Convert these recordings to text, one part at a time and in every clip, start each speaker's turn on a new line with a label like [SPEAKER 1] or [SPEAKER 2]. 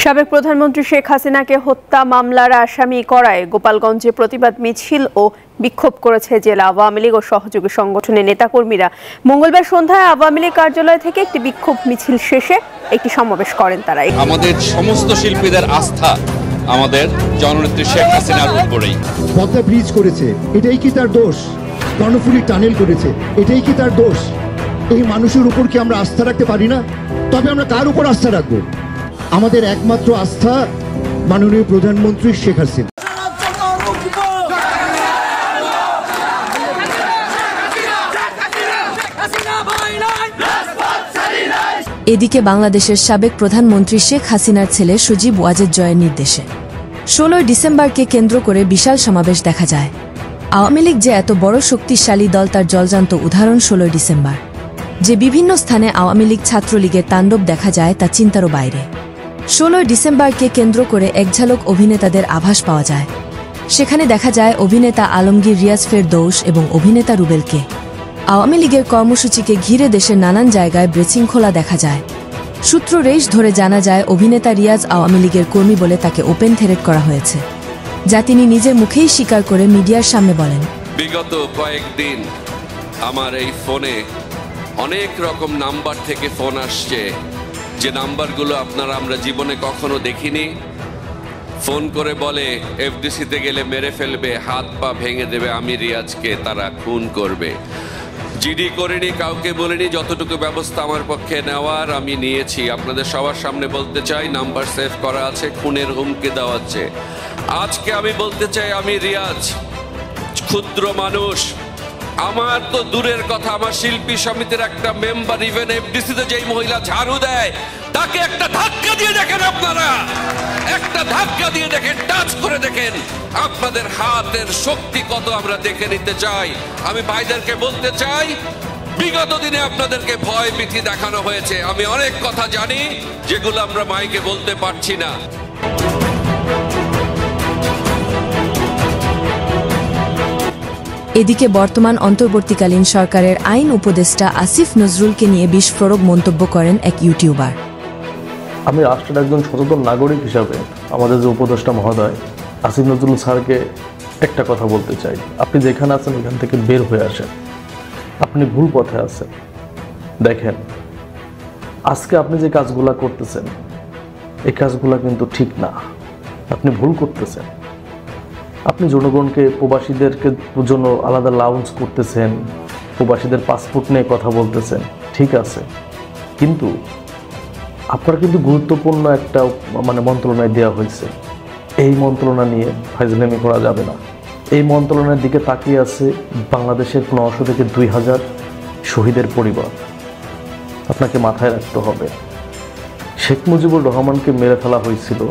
[SPEAKER 1] সাবেক প্রধানমন্ত্রী শেখ হাসিনাকে হত্যা মামলার আসামি করায় গোপালগঞ্জে প্রতিবাদ মিছিল ও বিক্ষোভ করেছে জেলা আওয়ামী লীগ ও সহযোগী সংগঠনের নেতাকর্মীরা। মঙ্গলবার সন্ধ্যায় আওয়ামী লীগ কার্যালয় থেকে একটি বিক্ষোভ মিছিল শেষে একটি সমাবেশ করেন তারা।
[SPEAKER 2] আমাদের সমস্ত শিল্পীদের আস্থা আমাদের জননেত্রী শেখ হাসিনার উপরেই।
[SPEAKER 3] পদ্মা ব্রিজ করেছে, এটাই কি তার দোষ? কর্ণফুলী টানেল করেছে, এটাই কি তার দোষ? এই মানুষের উপর কি আমরা আস্থা রাখতে পারি না? তবে আমরা কার উপর আস্থা রাখবো? আমাদের একমাত্র আস্থা মাননীয় প্রধানমন্ত্রী শেখ হাসিনা।
[SPEAKER 4] এদিকে বাংলাদেশের সাবেক প্রধানমন্ত্রী শেখ হাসিনার ছেলে সজীব ওয়াজেদ জয়ের নির্দেশে 16 ডিসেম্বরকে কেন্দ্র করে বিশাল সমাবেশ দেখা যায়। আওয়ামী লীগ যে এত বড় শক্তিশালী দল তার জলজান্ত উদাহরণ 16 ডিসেম্বর, যে বিভিন্ন স্থানে আওয়ামী লীগ ছাত্রলীগের তাণ্ডব দেখা যায় তা চিন্তারও বাইরে। 16 ডিসেম্বরকে কেন্দ্র করে এক ঝলক অভিনেতাদের আভাস পাওয়া যায়। সেখানে দেখা যায় অভিনেতা আলমগীর রিয়াজ ফেরদৌস এবং অভিনেতা রুবেলকে। আওয়ামী লীগের কর্মসূচিকে ঘিরে দেশের নানান জায়গায় বিশৃঙ্খলা দেখা যায়। সূত্র রেশ ধরে জানা যায় অভিনেতা রিয়াজ আওয়ামী লীগের কর্মী বলে তাকে ওপেন থ্রেট করা হয়েছে, যা তিনি নিজের মুখেই স্বীকার করে মিডিয়ার সামনে বলেন।
[SPEAKER 5] বিগত কয়েকদিন আমার এই ফোনে অনেক রকম নাম্বার থেকে ফোন আসছে, যে নাম্বারগুলো আমরা জীবনে কখনো দেখিনি। ফোন করে বলে এফডিসিতে গেলে মেরে ফেলবে, হাত পা ভেঙে দেবে, আমি রিয়াজকে তারা খুন করবে। জিডি করিনি, কাউকে বলিনি, যতটুকু ব্যবস্থা আমার পক্ষে নেওয়ার আমি নিয়েছি। আপনাদের সবার সামনে বলতে চাই, নাম্বার সেভ করা আছে, খুনের হুমকি দেওয়া হচ্ছে। আজকে আমি বলতে চাই, আমি রিয়াজ ক্ষুদ্র মানুষ, আমার তো দূরের কথা, আমার শিল্পী সমিতির একটা মেম্বার, ইভেন এফডিসিতে যেই মহিলা ঝাড়ু দেয় তাকে একটা ধাক্কা দিয়ে দেখেন, আপনারা একটা ধাক্কা দিয়ে দেখেন, টাচ করে দেখেন, আপনাদের হাতের শক্তি কত আমরা দেখে নিতে চাই। আমি ভাইদেরকে বলতে চাই, বিগত দিনে আপনাদেরকে ভয় ভীতি দেখানো হয়েছে। আমি অনেক কথা জানি যেগুলো আমরা মাইকে বলতে পারছি না।
[SPEAKER 4] এদিকে বর্তমান অন্তর্বর্তীকালীন সরকারের আইন উপদেষ্টা আসিফ নজরুলকে নিয়ে বিস্ফোরক মন্তব্য করেন এক ইউটিউবার।
[SPEAKER 6] আমি রাষ্ট্রের একজন সচেতন নাগরিক হিসাবে আমাদের যে উপদেষ্টা মহোদয় আসিফ নজরুল স্যারকে একটা কথা বলতে চাই, আপনি যেখানে আছেন এখান থেকে বের হয়ে আসেন, আপনি ভুল পথে আছেন। দেখেন, আজকে আপনি যে কাজগুলা করতেছেন এই কাজগুলা কিন্তু ঠিক না, আপনি ভুল করতেছেন। আপনি জনগণকে, প্রবাসীদেরকে জন্য আলাদা লাউঞ্জ করতেছেন, প্রবাসীদের পাসপোর্ট নিয়ে কথা বলতেছেন, ঠিক আছে, কিন্তু আপনার কিন্তু গুরুত্বপূর্ণ একটা মন্ত্রণায় দেওয়া হয়েছে। এই মন্ত্রণা নিয়ে ফাইজলামি করা যাবে না। এই মন্ত্রণার দিকে তাকিয়ে আছে বাংলাদেশের 900 থেকে 2000 শহীদের পরিবার। আপনাকে মাথায় রাখতে হবে, শেখ মুজিবুর রহমানকে মেরে ফেলা হয়েছিল,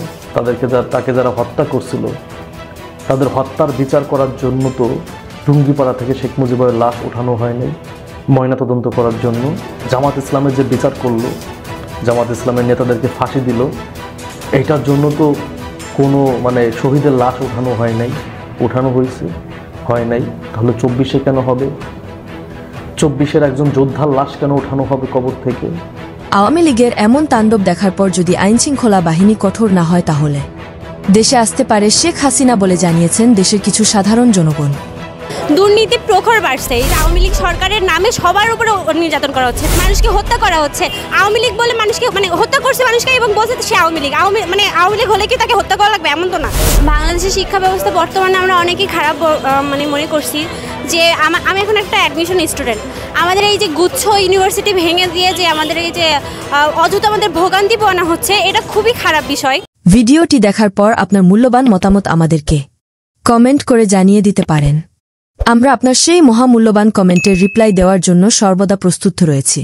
[SPEAKER 6] তাকে যারা হত্যা করছিল তাদের হত্যার বিচার করার জন্য তো টুঙ্গিপাড়া থেকে শেখ মুজিবের লাশ ওঠানো হয়নি ময়নাতদন্ত করার জন্য। জামাত ইসলামের যে বিচার করলো, জামাত ইসলামের নেতাদেরকে ফাঁসি দিল, এটার জন্য তো কোনো শহীদের লাশ ওঠানো হয় নাই। ওঠানো হয়েছে, হয় নাই, তাহলে 24-এ কেন হবে? 24-এর একজন যোদ্ধার লাশ কেন ওঠানো হবে কবর থেকে?
[SPEAKER 4] আওয়ামী লীগের এমন তাণ্ডব দেখার পর যদি আইনশৃঙ্খলা বাহিনী কঠোর না হয় তাহলে দেশে আসতে পারে শেখ হাসিনা বলে জানিয়েছেন দেশের কিছু সাধারণ জনগণ।
[SPEAKER 7] দুর্নীতি প্রখর বাড়ছে। আওয়ামী লীগ সরকারের নামে সবার উপরে নির্যাতন করা হচ্ছে, মানুষকে হত্যা করা হচ্ছে। আওয়ামী লীগ বলে মানুষকে হত্যা করছে মানুষকে, এবং বলছে সে আওয়ামী লীগ। আওয়ামী লীগ হলে কি তাকে হত্যা করা লাগবে? এমন তো না। বাংলাদেশের শিক্ষা ব্যবস্থা বর্তমানে আমরা অনেকেই খারাপ মনে করছি। যে আমি এখন একটা অ্যাডমিশন স্টুডেন্ট, আমাদের এই যে গুচ্ছ ইউনিভার্সিটি ভেঙে দিয়ে যে আমাদের এই যে অযথা আমাদের ভোগান্তি পোয়ানো হচ্ছে, এটা খুবই খারাপ বিষয়।
[SPEAKER 4] ভিডিওটি দেখার পর আপনার মূল্যবান মতামত আমাদেরকে কমেন্ট করে জানিয়ে দিতে পারেন। আমরা আপনার সেই মহামূল্যবান কমেন্টের রিপ্লাই দেওয়ার জন্য সর্বদা প্রস্তুত রয়েছি।